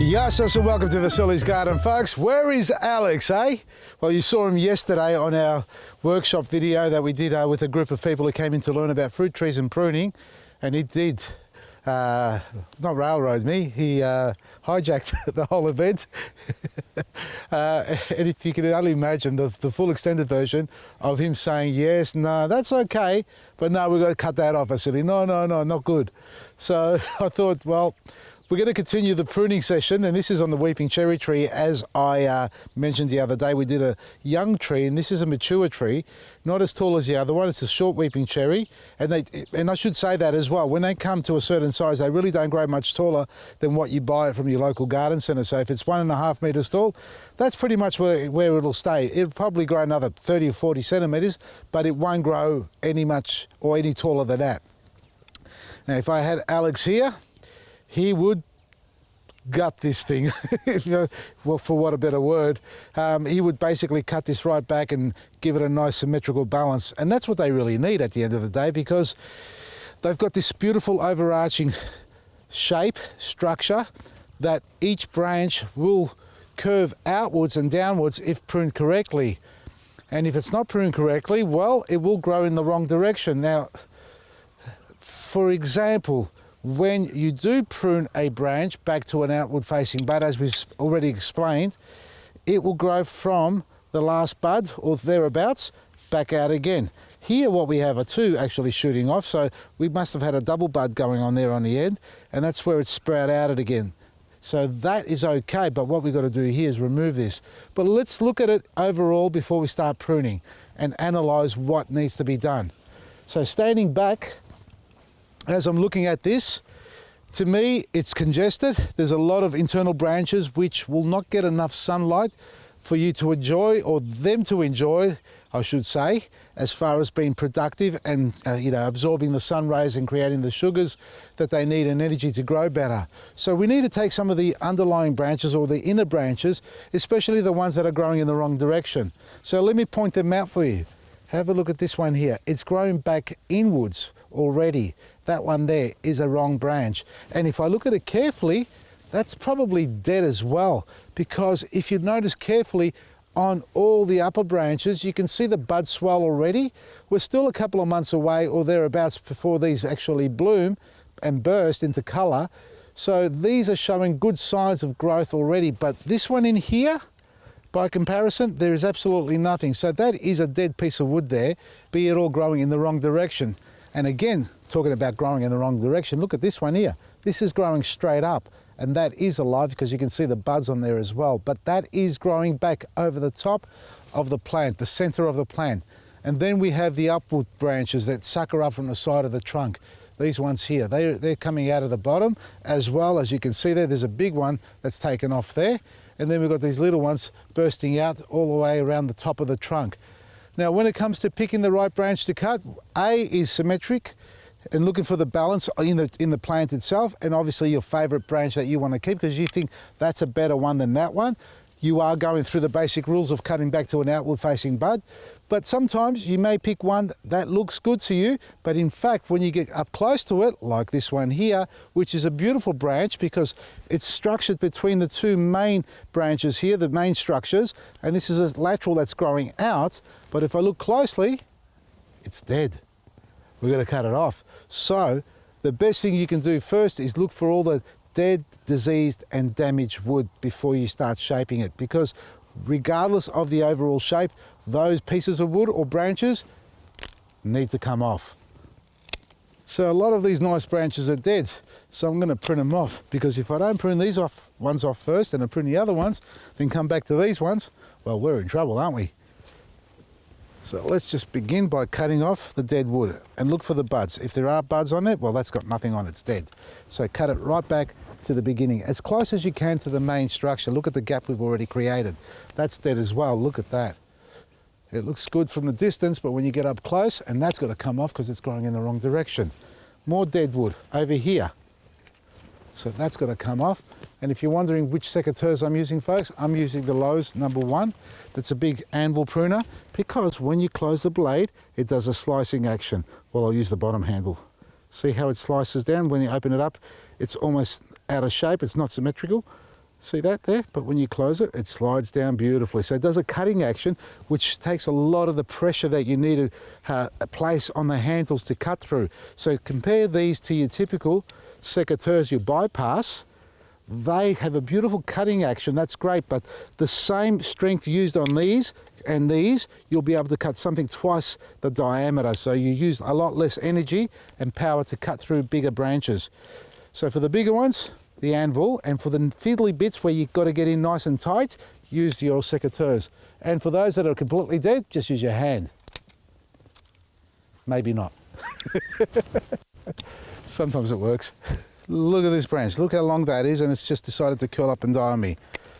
Yes, and welcome to Vasily's Garden, folks. Where is Alex, eh? Well, you saw him yesterday on our workshop video that we did with a group of people who came in to learn about fruit trees and pruning, and he did not railroad me, he hijacked the whole event. And if you can only imagine the full extended version of him saying, yes, no, that's okay, but no, we've got to cut that off. I said, no, not good. So I thought, well, we're going to continue the pruning session, and this is on the weeping cherry tree. As I mentioned the other day, we did a young tree, and this is a mature tree, not as tall as the other one. It's a short weeping cherry, and I should say that as well. When they come to a certain size, they really don't grow much taller than what you buy it from your local garden centre. So if it's 1.5 metres tall, that's pretty much where it'll stay. It'll probably grow another 30 or 40 centimetres, but it won't grow any taller than that. Now, if I had Alex here, he would gut this thing, well, for what a better word. He would basically cut this right back and give it a nice symmetrical balance. And that's what they really need at the end of the day, because they've got this beautiful overarching shape, structure, that each branch will curve outwards and downwards if pruned correctly. And if it's not pruned correctly, well, it will grow in the wrong direction. Now, for example, when you do prune a branch back to an outward facing bud, as we've already explained, it will grow from the last bud or thereabouts back out again. Here what we have are two actually shooting off, so we must have had a double bud going on there on the end, and that's where it's sprout out it again. So that is okay, but what we've got to do here is remove this. But let's look at it overall before we start pruning and analyse what needs to be done. So standing back, as I'm looking at this, to me it's congested. There's a lot of internal branches which will not get enough sunlight for you to enjoy, or them to enjoy, I should say, as far as being productive and absorbing the sun rays and creating the sugars that they need and energy to grow better. So we need to take some of the underlying branches or the inner branches, especially the ones that are growing in the wrong direction. So let me point them out for you. Have a look at this one here. It's growing back inwards already. That one there is a wrong branch. And if I look at it carefully, that's probably dead as well, because if you notice carefully on all the upper branches, you can see the bud swell already. We're still a couple of months away or thereabouts before these actually bloom and burst into colour. So these are showing good signs of growth already, but this one in here, by comparison, there is absolutely nothing. So that is a dead piece of wood there, be it all growing in the wrong direction. And again, talking about growing in the wrong direction, look at this one here. This is growing straight up, and that is alive because you can see the buds on there as well. But that is growing back over the top of the plant, the center of the plant. And then we have the upward branches that sucker up from the side of the trunk. These ones here, they're coming out of the bottom as well. As you can see there's a big one that's taken off there. And then we've got these little ones bursting out all the way around the top of the trunk. Now, when it comes to picking the right branch to cut, A is symmetric and looking for the balance in the plant itself, and obviously your favorite branch that you want to keep because you think that's a better one than that one. You are going through the basic rules of cutting back to an outward facing bud, but sometimes you may pick one that looks good to you, but in fact when you get up close to it, like this one here, which is a beautiful branch because it's structured between the two main branches here, the main structures, and this is a lateral that's growing out, but if I look closely, it's dead. We're going to cut it off. So the best thing you can do first is look for all the dead, diseased and damaged wood before you start shaping it, because regardless of the overall shape, those pieces of wood or branches need to come off. So a lot of these nice branches are dead, so I'm going to prune them off, because if I don't prune these ones off first and I prune the other ones, then come back to these ones, well, we're in trouble, aren't we? So let's just begin by cutting off the dead wood and look for the buds. If there are buds on it, well, that's got nothing on it, it's dead. So cut it right back to the beginning, as close as you can to the main structure. Look at the gap we've already created. That's dead as well, look at that. It looks good from the distance, but when you get up close, and that's got to come off because it's growing in the wrong direction. More dead wood over here. So that's got to come off. And if you're wondering which secateurs I'm using, folks, I'm using the Lowe's #1. That's a big anvil pruner, because when you close the blade, it does a slicing action. Well, I'll use the bottom handle. See how it slices down? When you open it up, it's almost out of shape, it's not symmetrical. See that there? But when you close it, it slides down beautifully. So it does a cutting action, which takes a lot of the pressure that you need to place on the handles to cut through. So compare these to your typical secateurs you bypass. They have a beautiful cutting action, that's great, but the same strength used on these and these, you'll be able to cut something twice the diameter. So you use a lot less energy and power to cut through bigger branches. So for the bigger ones, the anvil, and for the fiddly bits where you've got to get in nice and tight, use your secateurs. And for those that are completely dead, just use your hand. Maybe not. Sometimes it works. Look at this branch, look how long that is, and it's just decided to curl up and die on me.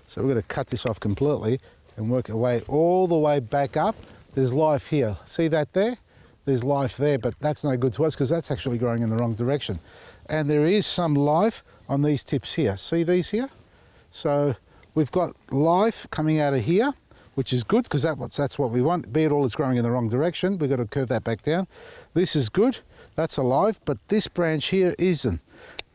So we're going to cut this off completely and work our way all the way back up. There's life here, see that there? There's life there, but that's no good to us because that's actually growing in the wrong direction. And there is some life on these tips here. See these here? So we've got life coming out of here, which is good because that's what we want. Be it all, it's growing in the wrong direction. We've got to curve that back down. This is good, that's alive, but this branch here isn't.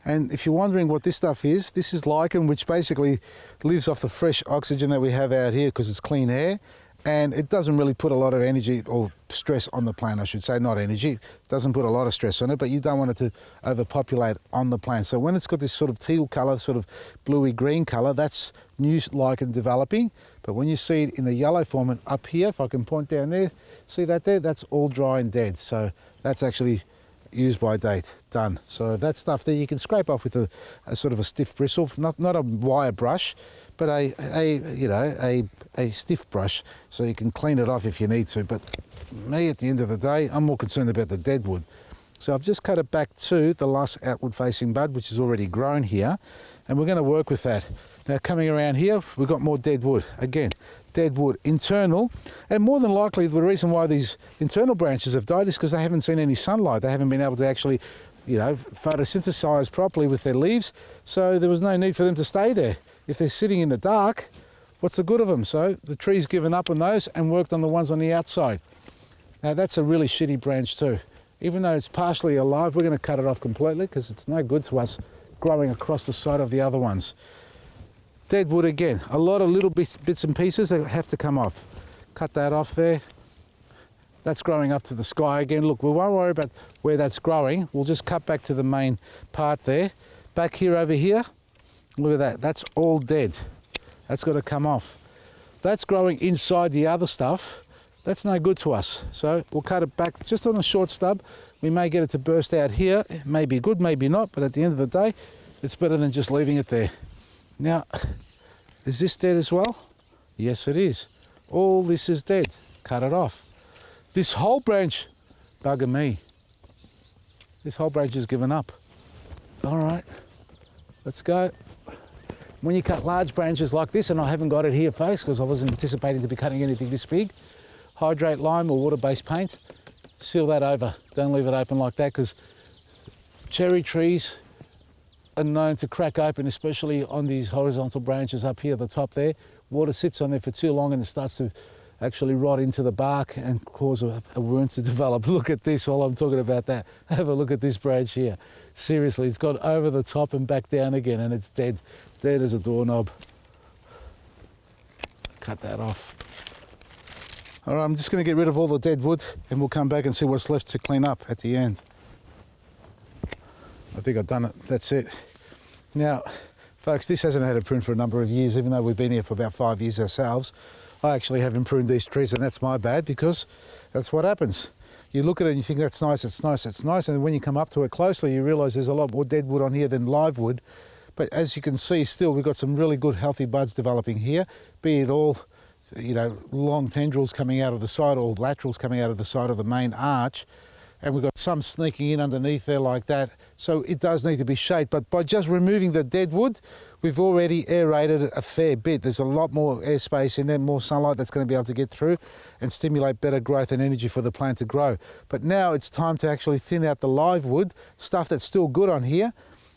And if you're wondering what this stuff is, this is lichen, which basically lives off the fresh oxygen that we have out here because it's clean air. And it doesn't really put a lot of energy or stress on the plant, I should say, not energy. It doesn't put a lot of stress on it, but you don't want it to overpopulate on the plant. So when it's got this sort of teal colour, sort of bluey green colour, that's new lichen developing. But when you see it in the yellow form and up here, if I can point down there, see that there? That's all dry and dead. So that's actually used by date, done. So that stuff there you can scrape off with a sort of a stiff bristle, not a wire brush, but a stiff brush, so you can clean it off if you need to. But me, at the end of the day, I'm more concerned about the dead wood. So I've just cut it back to the last outward facing bud, which is already grown here, and we're going to work with that. Now coming around here, we've got more dead wood. Again, dead wood, internal, and more than likely the reason why these internal branches have died is because they haven't seen any sunlight. They haven't been able to actually, photosynthesize properly with their leaves, so there was no need for them to stay there. If they're sitting in the dark, what's the good of them? So the tree's given up on those and worked on the ones on the outside. Now that's a really shitty branch too. Even though it's partially alive, we're going to cut it off completely because it's no good to us growing across the side of the other ones. Dead wood again, a lot of little bits and pieces that have to come off. Cut that off there. That's growing up to the sky again. Look, we won't worry about where that's growing. We'll just cut back to the main part there. Back here over here, look at that. That's all dead. That's got to come off. That's growing inside the other stuff. That's no good to us. So we'll cut it back just on a short stub. We may get it to burst out here. It may be good, maybe not, but at the end of the day, it's better than just leaving it there. Now, is this dead as well? Yes, it is. All this is dead. Cut it off. This whole branch, bugger me. This whole branch has given up. All right, let's go. When you cut large branches like this, and I haven't got it here, folks, because I wasn't anticipating to be cutting anything this big, hydrate lime or water-based paint, seal that over. Don't leave it open like that, because cherry trees are known to crack open, especially on these horizontal branches up here at the top there. Water sits on there for too long and it starts to actually rot into the bark and cause a wound to develop. Look at this while I'm talking about that. Have a look at this branch here. Seriously, it's gone over the top and back down again and it's dead. Dead as a doorknob. Cut that off. All right, I'm just going to get rid of all the dead wood and we'll come back and see what's left to clean up at the end. I think I've done it, that's it. Now, folks, this hasn't had a prune for a number of years, even though we've been here for about 5 years ourselves. I actually haven't pruned these trees, and that's my bad, because that's what happens. You look at it and you think, that's nice, it's nice, it's nice, and when you come up to it closely, you realise there's a lot more dead wood on here than live wood. But as you can see, still, we've got some really good, healthy buds developing here, be it all, long tendrils coming out of the side, or laterals coming out of the side of the main arch. And we've got some sneaking in underneath there like that. So it does need to be shaped, but by just removing the dead wood, we've already aerated it a fair bit. There's a lot more airspace in there, more sunlight that's going to be able to get through and stimulate better growth and energy for the plant to grow. But now it's time to actually thin out the live wood, stuff that's still good on here,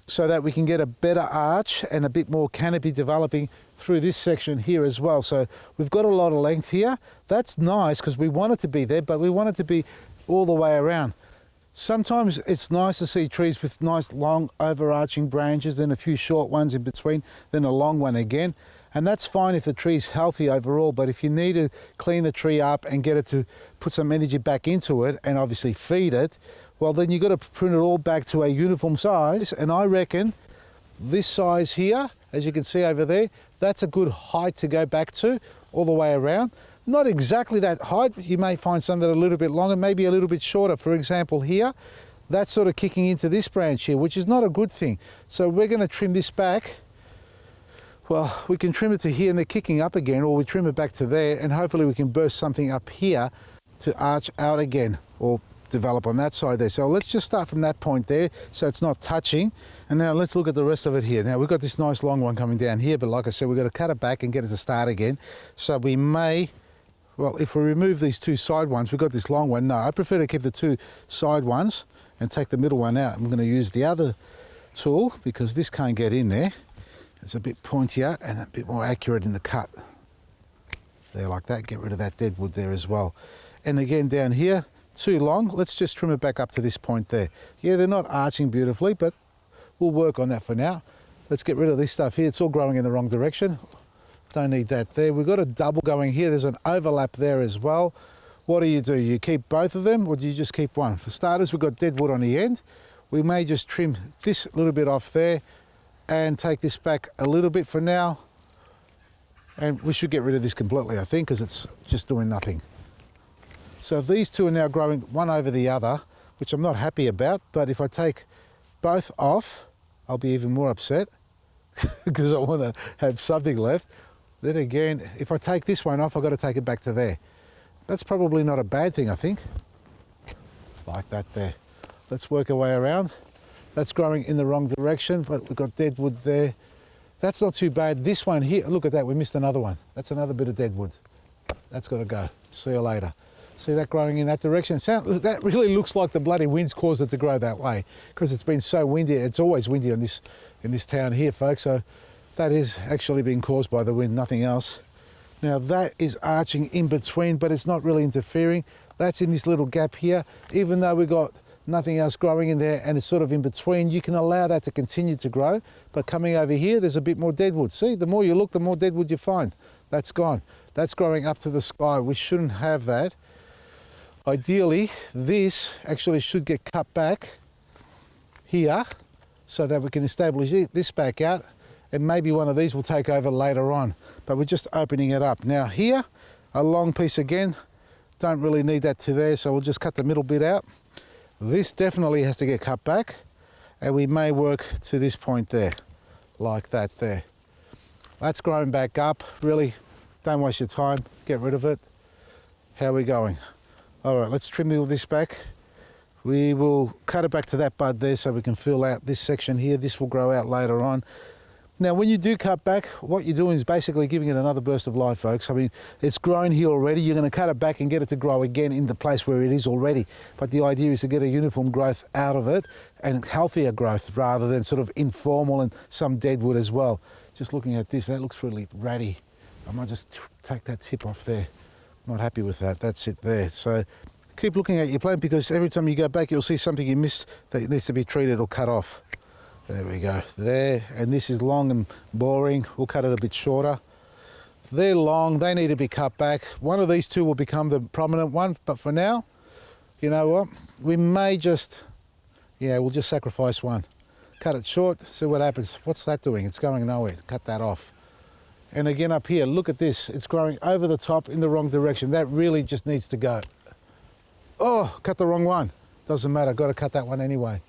so that we can get a better arch and a bit more canopy developing through this section here as well. So we've got a lot of length here. That's nice because we want it to be there, but we want it to be all the way around. Sometimes it's nice to see trees with nice long overarching branches, then a few short ones in between, then a long one again. And that's fine if the tree's healthy overall, but if you need to clean the tree up and get it to put some energy back into it and obviously feed it, well then you've got to prune it all back to a uniform size. And I reckon this size here, as you can see over there, that's a good height to go back to all the way around. Not exactly that height, you may find some that are a little bit longer, maybe a little bit shorter. For example here, that's sort of kicking into this branch here, which is not a good thing. So we're going to trim this back. Well, we can trim it to here and they're kicking up again, or we trim it back to there and hopefully we can burst something up here to arch out again or develop on that side there. So let's just start from that point there so it's not touching. And now let's look at the rest of it here. Now we've got this nice long one coming down here, but like I said, we've got to cut it back and get it to start again. So we may, well, if we remove these two side ones, we've got this long one. No, I prefer to keep the two side ones and take the middle one out. I'm going to use the other tool because this can't get in there. It's a bit pointier and a bit more accurate in the cut. There, like that. Get rid of that dead wood there as well. And again down here, too long. Let's just trim it back up to this point there. Yeah, they're not arching beautifully, but we'll work on that for now. Let's get rid of this stuff here. It's all growing in the wrong direction. Don't need that there. We've got a double going here. There's an overlap there as well. What do? You keep both of them or do you just keep one? For starters, we've got dead wood on the end. We may just trim this a little bit off there and take this back a little bit for now. And we should get rid of this completely, I think, because it's just doing nothing. So these two are now growing one over the other, which I'm not happy about, but if I take both off, I'll be even more upset because I want to have something left. Then again, if I take this one off, I've got to take it back to there. That's probably not a bad thing, I think. Like that there. Let's work our way around. That's growing in the wrong direction, but we've got dead wood there. That's not too bad. This one here, look at that, we missed another one. That's another bit of dead wood. That's got to go. See you later. See that growing in that direction? That really looks like the bloody wind's caused it to grow that way because it's been so windy. It's always windy in this town here, folks. So that is actually being caused by the wind, nothing else. Now that is arching in between, but it's not really interfering. That's in this little gap here. Even though we've got nothing else growing in there and it's sort of in between, you can allow that to continue to grow. But coming over here, there's a bit more deadwood. See, the more you look, the more deadwood you find. That's gone. That's growing up to the sky. We shouldn't have that. Ideally, this actually should get cut back here so that we can establish this back out, and maybe one of these will take over later on. But we're just opening it up. Now here, a long piece again. Don't really need that to there, so we'll just cut the middle bit out. This definitely has to get cut back, and we may work to this point there, like that there. That's growing back up. Really, don't waste your time. Get rid of it. How are we going? All right, let's trim all this back. We will cut it back to that bud there so we can fill out this section here. This will grow out later on. Now, when you do cut back, what you're doing is basically giving it another burst of life, folks. I mean, it's grown here already. You're going to cut it back and get it to grow again in the place where it is already. But the idea is to get a uniform growth out of it and healthier growth rather than sort of informal and some dead wood as well. Just looking at this, that looks really ratty. I might just take that tip off there. Not happy with that. That's it there. So keep looking at your plant because every time you go back, you'll see something you missed that needs to be treated or cut off. There we go, there, and this is long and boring. We'll cut it a bit shorter. They're long, they need to be cut back. One of these two will become the prominent one, but for now, you know what? We may just, we'll just sacrifice one. Cut it short, see what happens. What's that doing? It's going nowhere. Cut that off. And again up here, look at this. It's growing over the top in the wrong direction. That really just needs to go. Oh, cut the wrong one. Doesn't matter, got to cut that one anyway.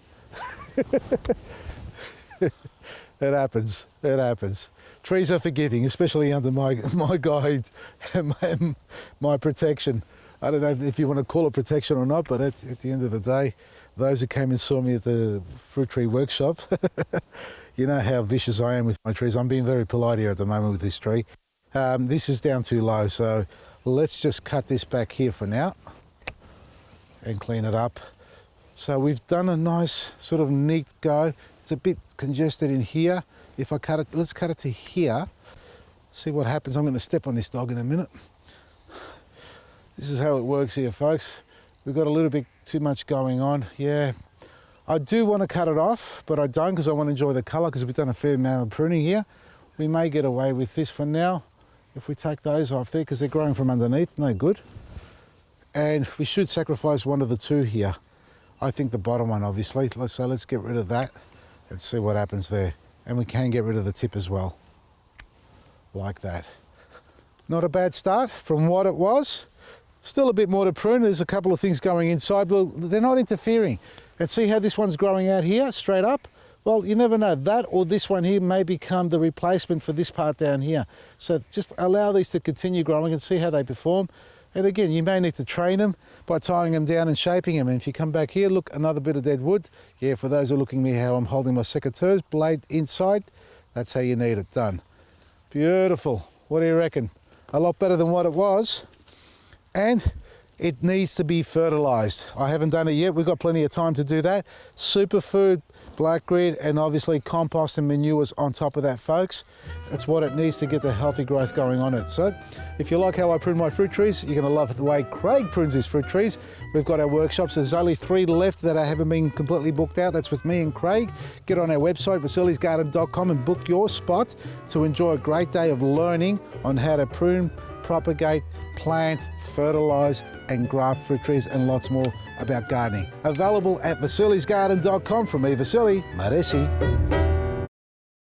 It happens, it happens. Trees are forgiving, especially under my guide and my protection. I don't know if you want to call it protection or not, but at the end of the day, those who came and saw me at the fruit tree workshop, you know how vicious I am with my trees. I'm being very polite here at the moment with this tree. This is down too low, so let's just cut this back here for now and clean it up. So we've done a nice sort of neat go. It's a bit congested in here. If I cut it, let's cut it to here. See what happens. I'm going to step on this dog in a minute. This is how it works here, folks. We've got a little bit too much going on. Yeah, I do want to cut it off, but I don't because I want to enjoy the colour because we've done a fair amount of pruning here. We may get away with this for now if we take those off there because they're growing from underneath, no good. And we should sacrifice one of the two here. I think the bottom one, obviously. So let's get rid of that and see what happens there. And we can get rid of the tip as well, like that. Not a bad start from what it was. Still a bit more to prune. There's a couple of things going inside, but they're not interfering. And see how this one's growing out here, straight up? Well, you never know. That or this one here may become the replacement for this part down here. So just allow these to continue growing and see how they perform. And again, you may need to train them by tying them down and shaping them. And if you come back here, look, another bit of dead wood. Yeah, for those who are looking at me how I'm holding my secateurs, blade inside, that's how you need it done. Beautiful. What do you reckon? A lot better than what it was. And it needs to be fertilised. I haven't done it yet. We've got plenty of time to do that. Superfood, black grit, and obviously compost and manures on top of that, folks. That's what it needs to get the healthy growth going on it. So if you like how I prune my fruit trees, you're gonna love the way Craig prunes his fruit trees. We've got our workshops. There's only 3 left that I haven't been completely booked out. That's with me and Craig. Get on our website, vasili'sgarden.com, and book your spot to enjoy a great day of learning on how to prune, propagate, plant, fertilise and graft fruit trees and lots more about gardening. Available at vasili'sgarden.com from me, Vasili Maresi.